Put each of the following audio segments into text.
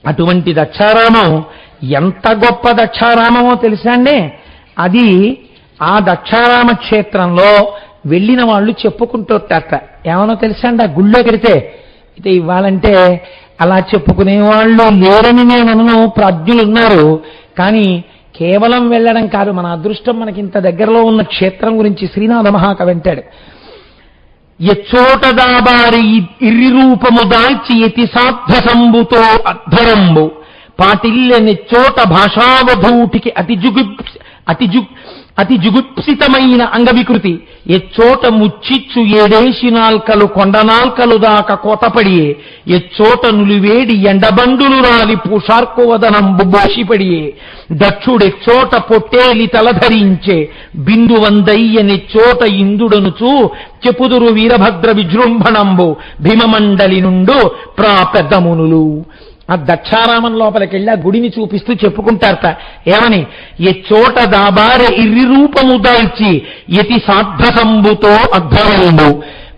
అటువంటి దక్షారామం ఎంత గొప్ప దక్షారామమో తెలుసా అండి? అది ఆ దక్షారామ క్షేత్రంలో వెళ్ళిన వాళ్ళు చెప్పుకుంటూట ఏమనో తెలుసా అండి? ఆ గుళ్ళోకి వెళితే అయితే ఇవ్వాలంటే అలా చెప్పుకునే వాళ్ళు లేరని నేను అనను, ప్రాజ్ఞులు ఉన్నారు. కానీ కేవలం వెళ్ళడం కాదు, మన అదృష్టం మనకి ఇంత దగ్గరలో ఉన్న క్షేత్రం గురించి శ్రీనాథ మహాకవి అంటాడు. ఎచ్చోట దాబారి ఇర్రి రూపము దాల్చి ఎతి సాధ్వ సంబుతో అధ్వరంబు పాటిల్లెనెచ్చోట భాషావధూటికి అతి జుగుప్సితమైన అంగవికృతి ఎచ్చోట ముచ్చిచ్చు ఏడేసి నాల్కలు కొండనాల్కలు దాకా కోతపడియే ఎచ్చోట నులివేడి ఎండబండులు రాలి పూషార్కువదనంబు బోషిపడియే దక్షుడెచ్చోట పొట్టేలి తలధరించే బిందువందయ్యనెచ్చోట ఇందుడనుచూ చెపుదురు వీరభద్ర విజృంభణంబు భీమమండలి నుండు ప్రాపెద్దమునులు. ఆ దక్షారామం లోపలికి వెళ్ళి ఆ గుడిని చూపిస్తూ చెప్పుకుంటారట. ఏమని? ఎచ్చోట దాబారె ఇర్రి రూపము దాల్చి యతి సాధ్వసంబుతో అధ్వరంబు.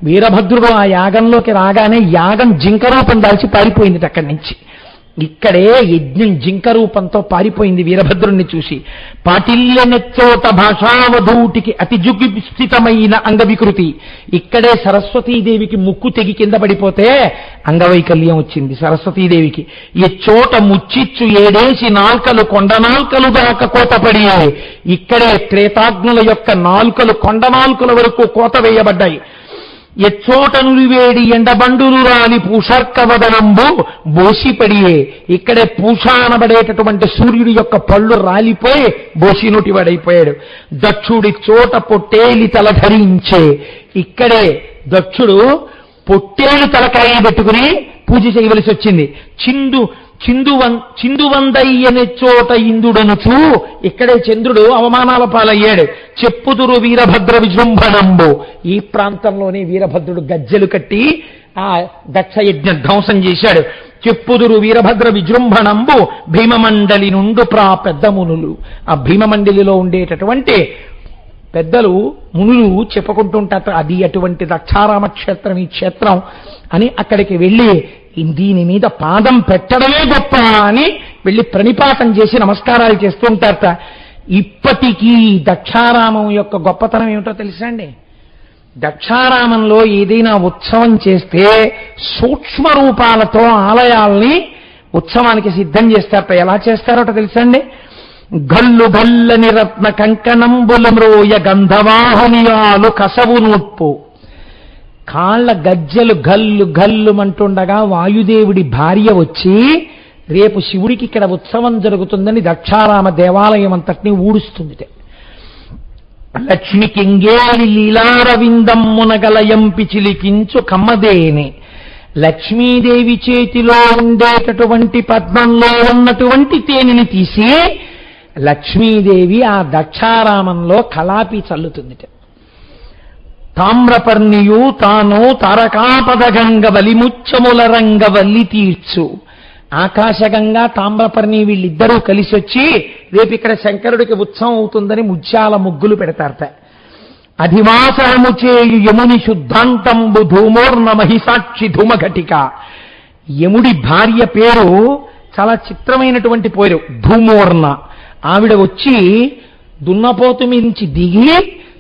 వీరభద్రుడు ఆ యాగంలోకి రాగానే యాగం జింక రూపం దాల్చి పారిపోయింది అక్కడి నుంచి. ఇక్కడే యజ్ఞం జింక రూపంతో పారిపోయింది వీరభద్రుణ్ణి చూసి. పాటిల్లెనెచ్చోట భాషావధూటికి అతి జుగుప్సితమైన అంగవికృతి. ఇక్కడే సరస్వతీదేవికి ముక్కు తెగి కింద పడిపోతే అంగవైకల్యం వచ్చింది సరస్వతీదేవికి. ఎచ్చోట ముచ్చిచ్చు ఏడేసి నాల్కలు కొండనాల్కలు దాకా కోతపడి ఇక్కడే త్రేతాగ్నుల యొక్క నాల్కలు కొండనాల్కల వరకు కోత వేయబడ్డాయి. ఎచ్చోట నులివేడి ఎండబండులు రాలి పూషర్కవదనంబు బోసిపడియే ఇక్కడే పూష అనబడేటటువంటి సూర్యుడి యొక్క పళ్ళు రాలిపోయి బోసి నోటివాడైపోయాడు. దక్షుడి చోట పొట్టేలి తల ధరించే ఇక్కడే దక్షుడు పొట్టేలు తలకాయ పెట్టుకుని పూజ చేయవలసి వచ్చింది. చిందువందయ్యనే చోట ఇందుడనుచూ ఇక్కడే చంద్రుడు అవమానాల పాలయ్యాడు. చెప్పుదురు వీరభద్ర విజృంభణంబు ఈ ప్రాంతంలోనే వీరభద్రుడు గజ్జెలు కట్టి ఆ దక్షయజ్ఞ ధ్వంసం చేశాడు. చెప్పుదురు వీరభద్ర విజృంభణంబు భీమమండలి నుండు పెద్దమునులు. ఆ భీమమండలిలో ఉండేటటువంటి పెద్దలు మునులు చెప్పుకుంటుంటారు అది అటువంటి దక్షారామ క్షేత్రం ఈ క్షేత్రం అని. అక్కడికి వెళ్ళి దీని మీద పాదం పెట్టడమే గొప్ప అని వెళ్ళి ప్రణిపాతం చేసి నమస్కారాలు చేస్తూ ఉంటారట. ఇప్పటికీ దక్షారామం యొక్క గొప్పతనం ఏమిటో తెలుసా అండి? దక్షారామంలో ఏదైనా ఉత్సవం చేస్తే సూక్ష్మ రూపాలతో ఆలయాల్ని ఉత్సవానికి సిద్ధం చేస్తారట. ఎలా చేస్తారట తెలుసా అండి? గల్లు గల్లని రత్న కంకణంబులమ్రోయ గంధవాహనియాలు కసవు నూర్పు కాళ్ల గజ్జలు గల్లు గల్లుమంటుండగా వాయుదేవుడి భార్య వచ్చి రేపు శివుడికి ఇక్కడ ఉత్సవం జరుగుతుందని దక్షారామ దేవాలయం అంతటినీ ఊడుస్తుంది. లక్ష్మి కింగేళి లీలారవిందమ్మునగలయంపి చిలికించు కమ్మదేని లక్ష్మీదేవి చేతిలో ఉండేటటువంటి పద్మంలో ఉన్నటువంటి తేనెని తీసి లక్ష్మీదేవి ఆ దక్షారామంలో కలాపి చల్లుతుంది. తామ్రపర్ణియు తాను తారకాపదగంగ వలిముచ్చముల రంగ వల్లి తీర్చు ఆకాశగంగా తామ్రపర్ణి వీళ్ళిద్దరూ కలిసి వచ్చి రేపు ఇక్కడ శంకరుడికి ఉత్సవం అవుతుందని ముత్యాల ముగ్గులు పెడతారట. అధివాసము చేయు యముని శుద్ధాంతంబు ధూమోర్ణ మహిసాక్షి ధూమఘటిక. యముడి భార్య పేరు చాలా చిత్రమైనటువంటి పేరు ధూమోర్ణ. ఆవిడ వచ్చి దున్నపోతు నుంచి దిగి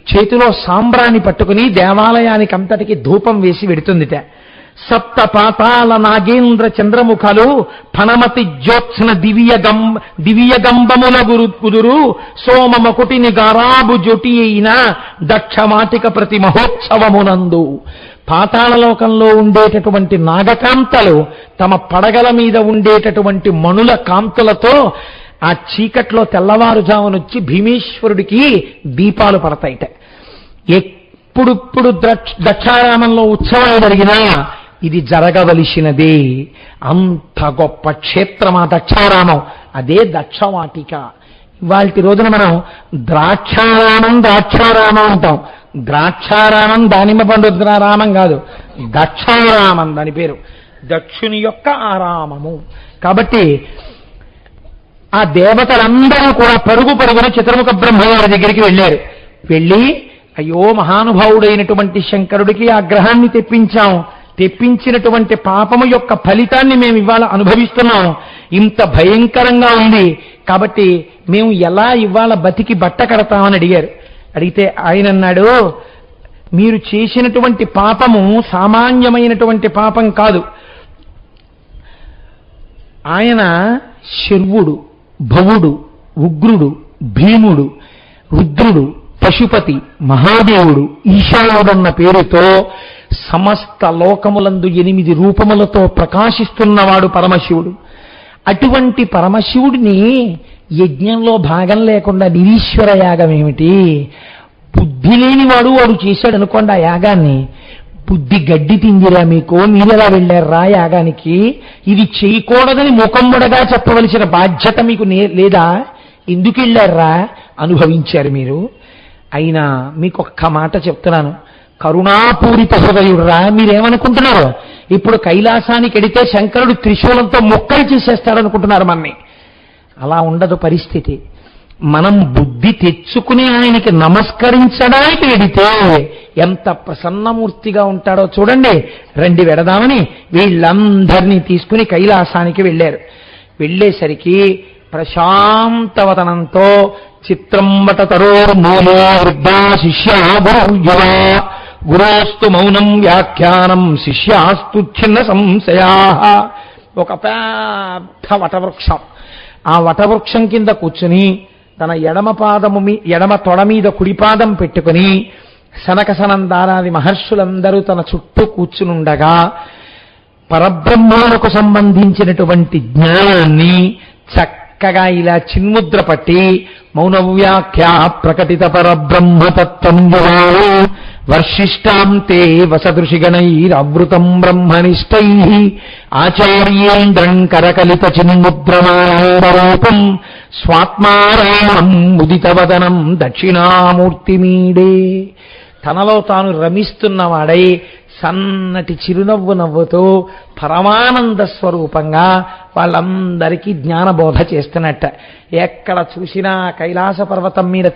చేతిలో సాంబ్రాన్ని పట్టుకుని దేవాలయానికి అంతటికి ధూపం వేసి వెడుతుందిట. సప్త పాతాల నాగేంద్ర చంద్రముఖలు ఫణమతి జ్యోత్స్న దివ్యగంబముల కుదురు సోమమకుటిని గారాబు జొటి అయిన దక్షమాటిక ప్రతి మహోత్సవమునందు. పాతాళలోకంలో ఉండేటటువంటి నాగకాంతలు తమ పడగల మీద ఉండేటటువంటి మణుల కాంతులతో ఆ చీకట్లో తెల్లవారుజామునొచ్చి భీమేశ్వరుడికి దీపాలు పడతాయిట. ఎప్పుడిప్పుడు దక్షారామంలో ఉత్సవాలు జరిగినా ఇది జరగవలసినదే. అంత గొప్ప క్షేత్రం ఆ దక్షారామం. అదే దక్షవాటిక. ఇవాళ రోజున మనం ద్రాక్షారామం అంటాం. ద్రాక్షారామం దానిమ్మ పండు రామం కాదు, దక్షారామం దాని పేరు. దక్షుని యొక్క ఆరామము. కాబట్టి ఆ దేవతలందరూ కూడా పరుగు పరుగున చతుర్ముఖ బ్రహ్మగారి దగ్గరికి వెళ్ళారు. వెళ్ళి అయ్యో మహానుభావుడైనటువంటి శంకరుడికి ఆ గ్రహాన్ని తెప్పించాం, తెప్పించినటువంటి పాపము యొక్క ఫలితాన్ని మేము ఇవాళ అనుభవిస్తున్నాం. ఇంత భయంకరంగా ఉంది, కాబట్టి మేము ఎలా ఇవాళ బతికి బట్ట కడతామని అడిగారు. అడిగితే ఆయన అన్నాడు, మీరు చేసినటువంటి పాపము సామాన్యమైనటువంటి పాపం కాదు. ఆయన శర్వుడు, భవుడు, ఉగ్రుడు, భీముడు, రుద్రుడు, పశుపతి, మహాదేవుడు, ఈశానుడన్న పేరుతో సమస్త లోకములందు 8 రూపములతో ప్రకాశిస్తున్నవాడు పరమశివుడు. అటువంటి పరమశివుడిని యజ్ఞంలో భాగం లేకుండా నిరీశ్వర యాగం ఏమిటి? బుద్ధి లేనివాడు వాడు చేశాడు అనుకోండి ఆ యాగాన్ని. బుద్ధి గడ్డి తిందిరా మీకు, మీరెలా వెళ్ళారా యాగానికి? ఇది చేయకూడదని ముఖమ్మడగా చెప్పవలసిన బాధ్యత మీకు లేదా? ఎందుకు వెళ్ళారా? అనుభవించారు మీరు. అయినా మీకు ఒక్క మాట చెప్తున్నాను, కరుణాపూరిత హృదయుడురా. మీరేమనుకుంటున్నారు? ఇప్పుడు కైలాసానికి వెడితే శంకరుడు త్రిశూలంతో మొక్కలు చేసేస్తాడనుకుంటున్నారు మన్ని. అలా ఉండదు పరిస్థితి. మనం బుద్ధి తెచ్చుకుని ఆయనకి నమస్కరించడానికి వెడితే ఎంత ప్రసన్నమూర్తిగా ఉంటాడో చూడండి. రండి వెడదామని వీళ్ళందరినీ తీసుకుని కైలాసానికి వెళ్ళారు. వెళ్ళేసరికి ప్రశాంతవతనంతో చిత్రంబట తరోర్మూలో వృద్ధా శిష్యా గురుర్యువ గురోస్తు మౌనం వ్యాఖ్యానం శిష్యాస్తు చిన్న సంశయా. ఒక పెద్ద వటవృక్షం, ఆ వటవృక్షం కింద కూర్చుని తన ఎడమ తొడ మీద కుడిపాదం పెట్టుకుని సనక సనందారాది మహర్షులందరూ తన చుట్టూ కూర్చునుండగా పరబ్రహ్మమునకు సంబంధించినటువంటి జ్ఞానాన్ని చక్కగా ఇలా చిన్ముద్ర పట్టి మౌనవ్యాఖ్యా ప్రకటిత పరబ్రహ్మతత్వం వర్షిష్టాం తే వసదృషిగణైరవృతం బ్రహ్మనిష్టై ఆచార్యేంద్రం కరకలిత చిన్ముద్రమారూపం స్వాత్మారామం ముదితవదనం దక్షిణామూర్తిమీడే. తనలో తాను రమిస్తున్నవాడై సన్నటి చిరునవ్వు నవ్వుతూ పరమానంద స్వరూపంగా వాళ్ళందరికీ జ్ఞానబోధ చేస్తున్నట్ట. ఎక్కడ చూసినా కైలాస పర్వతం మీద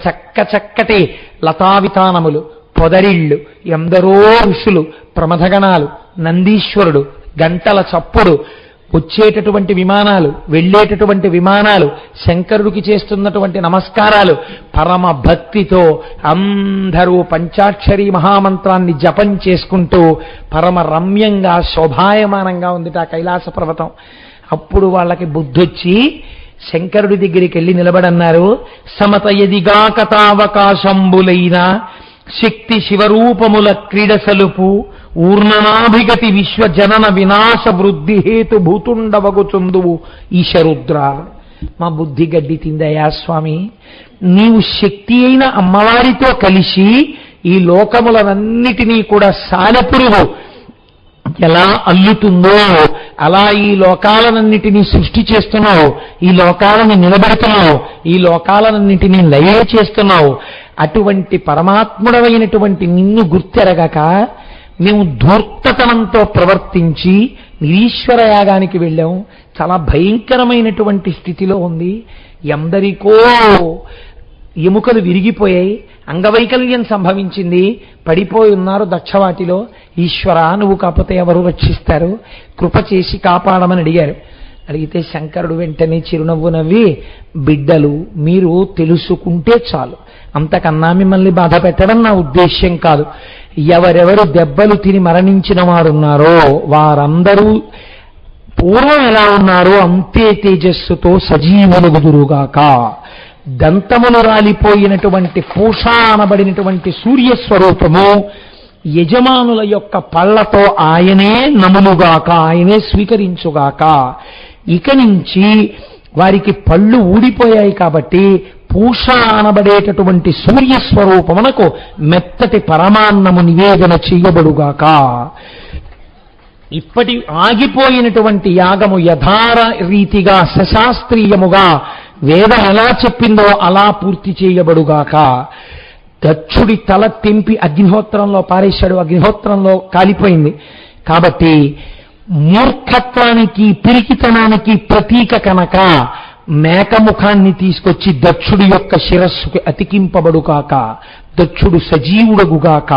చక్కటి లతావితానములు, పొదరిళ్ళు, ఎందరో ఋషులు, ప్రమథగణాలు, నందీశ్వరుడు, గంటల చప్పుడు, వచ్చేటటువంటి విమానాలు, వెళ్ళేటటువంటి విమానాలు, శంకరుడికి చేస్తున్నటువంటి నమస్కారాలు, పరమ భక్తితో అందరూ పంచాక్షరీ మహామంత్రాన్ని జపం చేసుకుంటూ పరమ రమ్యంగా శోభాయమానంగా ఉంది ఆ కైలాస పర్వతం. అప్పుడు వాళ్ళకి బుద్ధొచ్చి శంకరుడి దగ్గరికి వెళ్ళి నిలబడన్నారు. సమత ఎదిగాక తావకాశంబులైన శక్తి శివరూపముల క్రీడ సలుపు ఊర్ణనాభిగతి విశ్వజనన వినాశ వృద్ధి హేతు భూతుండవగుచుందువు ఈశరుద్ర. మా బుద్ధి గడ్డి తిందయా స్వామి, నీవు శక్తి అయిన అమ్మవారితో కలిసి ఈ లోకములనన్నిటినీ కూడా సాలెపురుగు ఎలా అల్లుతుందో అలా ఈ లోకాలనన్నిటినీ సృష్టి చేస్తున్నావు, ఈ లోకాలను నిలబెడుతున్నావు, ఈ లోకాలనన్నిటినీ లయ చేస్తున్నావు. అటువంటి పరమాత్ముడవైనటువంటి నిన్ను గుర్తెరగక మేము ధూర్తతనంతో ప్రవర్తించి నిరీశ్వర యాగానికి వెళ్ళాం. చాలా భయంకరమైనటువంటి స్థితిలో ఉంది. ఎందరికో ఎముకలు విరిగిపోయాయి, అంగవైకల్యం సంభవించింది, పడిపోయి ఉన్నారు దక్షవాటిలో. ఈశ్వర, నువ్వు కాకపోతే ఎవరు రక్షిస్తారు? కృప చేసి కాపాడమని అడిగారు. అడిగితే శంకరుడు వెంటనే చిరునవ్వు నవ్వి, బిడ్డలు మీరు తెలుసుకుంటే చాలు, అంతకన్నా మిమ్మల్ని బాధ పెట్టడం నా ఉద్దేశ్యం కాదు. ఎవరెవరు దెబ్బలు తిని మరణించిన వారున్నారో వారందరూ పూర్వం ఎలా ఉన్నారో అంతే తేజస్సుతో సజీవులుగుదురుగాక. దంతములు రాలిపోయినటువంటి పూష అనబడినటువంటి సూర్యస్వరూపము యజమానుల యొక్క పళ్లతో ఆయనే నములుగాక, ఆయనే స్వీకరించుగాక. ఇక నుంచి వారికి పళ్ళు ఊడిపోయాయి కాబట్టి పూష అనబడేటటువంటి సూర్యస్వరూపమునకు మెత్తటి పరమాన్నము నివేదన చెయ్యబడుగాక. ఇప్పటి ఆగిపోయినటువంటి యాగము యథార రీతిగా సశాస్త్రీయముగా వేదం ఎలా చెప్పిందో అలా పూర్తి చేయబడుగాక. దక్షుడి తల తెంపి అగ్నిహోత్రంలో పారేశాడు, అగ్నిహోత్రంలో కాలిపోయింది. కాబట్టి మూర్ఖత్వానికి పిరికితనానికి ప్రతీక కనుక మేకముఖాన్ని తీసుకొచ్చి దక్షుడి యొక్క శిరస్సుకి అతికింపబడుగాక, దక్షుడు సజీవుడగుగాక,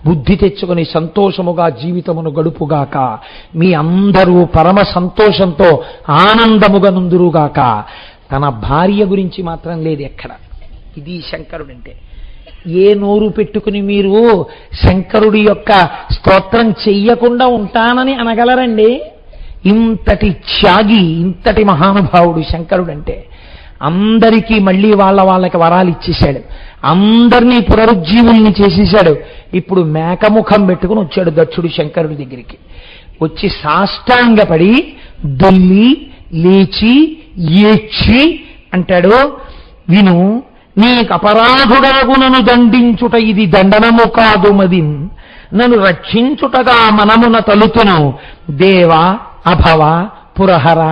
బుద్ధి తెచ్చుకుని సంతోషముగా జీవితమును గడుపుగాక, మీ అందరూ పరమ సంతోషంతో ఆనందముగా నుందురుగాక. తన భార్య గురించి మాత్రం లేదు ఎక్కడ. ఇది శంకరుడంటే. ఏ నోరు పెట్టుకుని మీరు శంకరుడి యొక్క స్తోత్రం చెయ్యకుండా ఉంటానని అనగలరండి? ఇంతటి త్యాగి, ఇంతటి మహానుభావుడు శంకరుడంటే. అందరికీ మళ్ళీ వాళ్ళకి వరాలు ఇచ్చేశాడు, అందరినీ పునరుజ్జీవుల్ని చేసేశాడు. ఇప్పుడు మేకముఖం పెట్టుకుని వచ్చాడు దక్షుడు శంకరుడి దగ్గరికి. వచ్చి సాష్టాంగపడి దొల్లి లేచి ఏడ్చి అంటాడు, విను, నీకు అపరాధుడగు నన్ను దండించుట ఇది దండనము కాదు మదిన్, నన్ను రక్షించుటగా మనమున తలుతును దేవ అభవ పురహర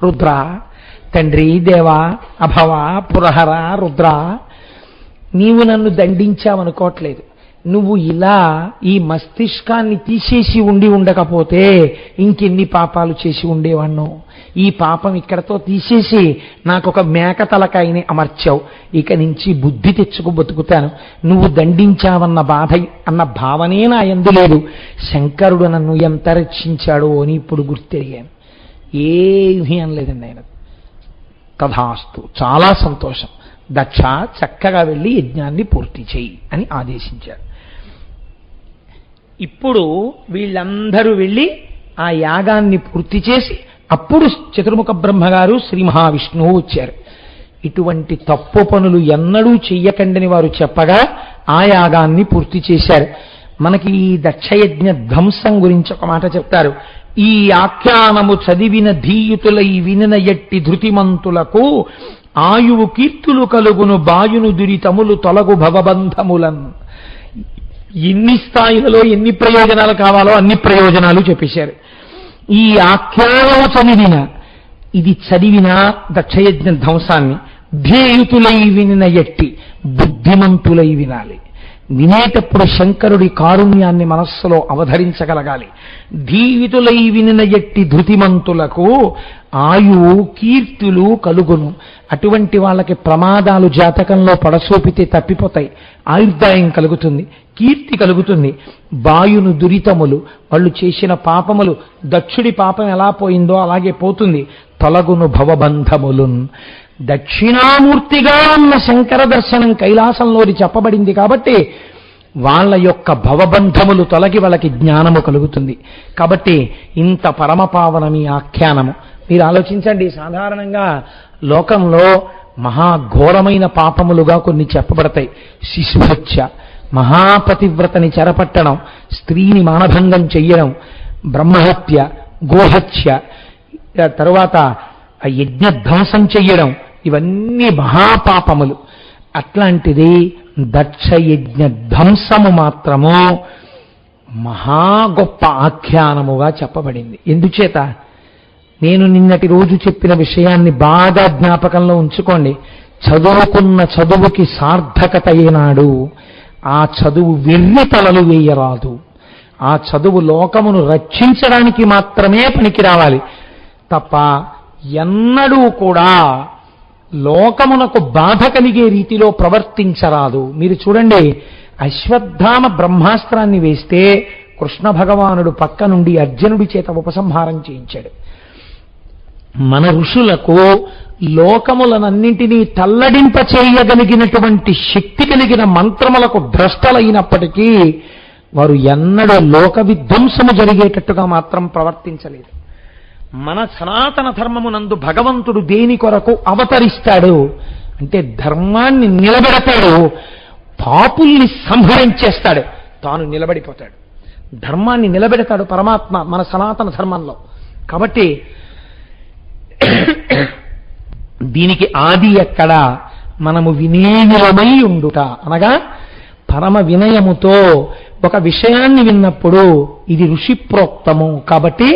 రుద్ర. తండ్రి దేవ అభవ పురహర రుద్ర, నీవు నన్ను దండించావనుకోవట్లేదు. నువ్వు ఇలా ఈ మస్తిష్కాన్ని తీసేసి ఉండకపోతే ఇంకెన్ని పాపాలు చేసి ఉండేవాణ్ణు. ఈ పాపం ఇక్కడతో తీసేసి నాకు ఒక మేక తలకాయని అమర్చావు. ఇక నుంచి బుద్ధి తెచ్చుకు బతుకుతాను. నువ్వు దండించావన్న బాధ అన్న భావనే నా యందు లేదు. శంకరుడు నన్ను ఎంత రక్షించాడో అని ఇప్పుడు గుర్తెరిగాను. ఏమీ అనలేదండి ఆయన. తథాస్తు, చాలా సంతోషం, దక్ష చక్కగా వెళ్ళి యజ్ఞాన్ని పూర్తి చేయి అని ఆదేశించారు. ఇప్పుడు వీళ్ళందరూ వెళ్ళి ఆ యాగాన్ని పూర్తి చేసి అప్పుడు చతుర్ముఖ బ్రహ్మగారు శ్రీ మహావిష్ణువు వచ్చారు. ఇటువంటి తప్పు పనులు ఎన్నడూ చెయ్యకండని వారు చెప్పగా ఆ యాగాన్ని పూర్తి చేశారు. మనకి ఈ దక్షయజ్ఞ ధ్వంసం గురించి ఒక మాట చెప్తారు. ఈ ఆఖ్యానము చదివిన ధీయుతులై వినిన ఎట్టి ధృతిమంతులకు ఆయువు కీర్తులు కలుగును బాయును దురితములు తొలగు భవబంధములన్. ఎన్ని స్థాయిలలో ఎన్ని ప్రయోజనాలు కావాలో అన్ని ప్రయోజనాలు చెప్పేశారు. ఈ ఆఖ్యానము చదివిన, ఇది చదివిన దక్షయజ్ఞ ధ్వంసాన్ని ధ్యేయుతులై వినిన ఎట్టి బుద్ధిమంతులై వినాలి. వినేటప్పుడు శంకరుడి కారుణ్యాన్ని మనస్సులో అవధరించగలగాలి. ధీవితులై వినిన ఎట్టి ధృతిమంతులకు ఆయువు కీర్తులు కలుగును. అటువంటి వాళ్ళకి ప్రమాదాలు జాతకంలో పడసోపితే తప్పిపోతాయి, ఆయుర్దాయం కలుగుతుంది, కీర్తి కలుగుతుంది. బాయును దురితములు, వాళ్ళు చేసిన పాపములు, దక్షుడి పాపం ఎలా పోయిందో అలాగే పోతుంది. తొలగును భవబంధములున్. దక్షిణామూర్తిగా ఉన్న శంకర దర్శనం కైలాసంలోని చెప్పబడింది కాబట్టి వాళ్ళ యొక్క భవబంధములు తొలగి వాళ్ళకి జ్ఞానము కలుగుతుంది. కాబట్టి ఇంత పరమపావనమి ఆఖ్యానము. మీరు ఆలోచించండి, సాధారణంగా లోకంలో మహాఘోరమైన పాపములుగా కొన్ని చెప్పబడతాయి. శిశుహత్య, మహాపతివ్రతని చెరపట్టడం, స్త్రీని మానభంగం చెయ్యడం, బ్రహ్మహత్య, గోహత్య, తరువాత యజ్ఞధ్వంసం చెయ్యడం, ఇవన్నీ మహాపాపములు. అట్లాంటిది దక్షయజ్ఞ ధ్వంసము మాత్రము మహా గొప్ప ఆఖ్యానముగా చెప్పబడింది. ఎందుచేత? నేను నిన్నటి రోజు చెప్పిన విషయాన్ని బాగా జ్ఞాపకంలో ఉంచుకోండి. చదువుకున్న చదువుకి సార్థకత ఏనాడు ఆ చదువు వెర్రి తలలు వేయరాదు. ఆ చదువు లోకమును రక్షించడానికి మాత్రమే పనికి రావాలి తప్ప ఎన్నడూ కూడా లోకమునకు బాధ కలిగే రీతిలో ప్రవర్తించరాదు. మీరు చూడండి, అశ్వత్థామ బ్రహ్మాస్త్రాన్ని వేస్తే కృష్ణ భగవానుడు పక్క నుండి అర్జునుడి చేత ఉపసంహారం చేయించాడు. మన ఋషులకు లోకములనన్నింటినీ తల్లడింప చేయగలిగినటువంటి శక్తి కలిగిన మంత్రములకు భ్రష్టలైనప్పటికీ వారు ఎన్నడూ లోక విధ్వంసము జరిగేటట్టుగా మాత్రం ప్రవర్తించలేదు. మన సనాతన ధర్మమునందు భగవంతుడు దేని కొరకు అవతరిస్తాడు అంటే ధర్మాన్ని నిలబెడతాడు, పాపుల్ని సంహరించేస్తాడు, తాను నిలబడిపోతాడు. ధర్మాన్ని నిలబెడతాడు పరమాత్మ మన సనాతన ధర్మంలో. కాబట్టి దీనికి ఆది ఎక్కడ? మనము వినేయులమై ఉండుట అనగా పరమ వినయముతో ఒక విషయాన్ని విన్నప్పుడు ఇది ఋషి ప్రోక్తము కాబట్టి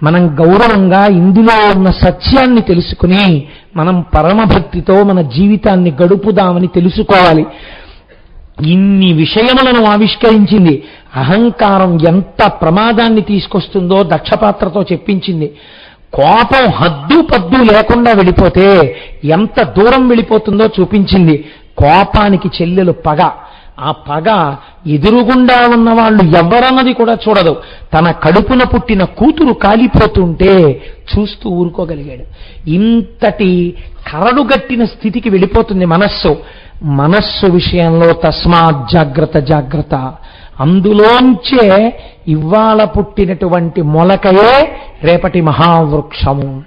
మనం గౌరవంగా ఇందులో ఉన్న సత్యాన్ని తెలుసుకుని మనం పరమభక్తితో మన జీవితాన్ని గడుపుదామని తెలుసుకోవాలి. ఇన్ని విషయములను ఆవిష్కరించింది. అహంకారం ఎంత ప్రమాదాన్ని తీసుకొస్తుందో దక్షపాత్రతో చెప్పించింది. కోపం హద్దు పద్దు లేకుండా వెళ్ళిపోతే ఎంత దూరం వెళ్ళిపోతుందో చూపించింది. కోపానికి చెల్లెలు పగ. ఆ పగ ఎదురుగుండా ఉన్న వాళ్ళు ఎవరన్నది కూడా చూడదు. తన కడుపున పుట్టిన కూతురు కాలిపోతుంటే చూస్తూ ఊరుకోగలిగాడు. ఇంతటి కరడుగట్టిన స్థితికి వెళ్ళిపోతుంది మనస్సు. మనస్సు విషయంలో తస్మాత్ జాగ్రత్త జాగ్రత్త. అందులోంచే ఇవాళ పుట్టినటువంటి మొలకయే రేపటి మహావృక్షము.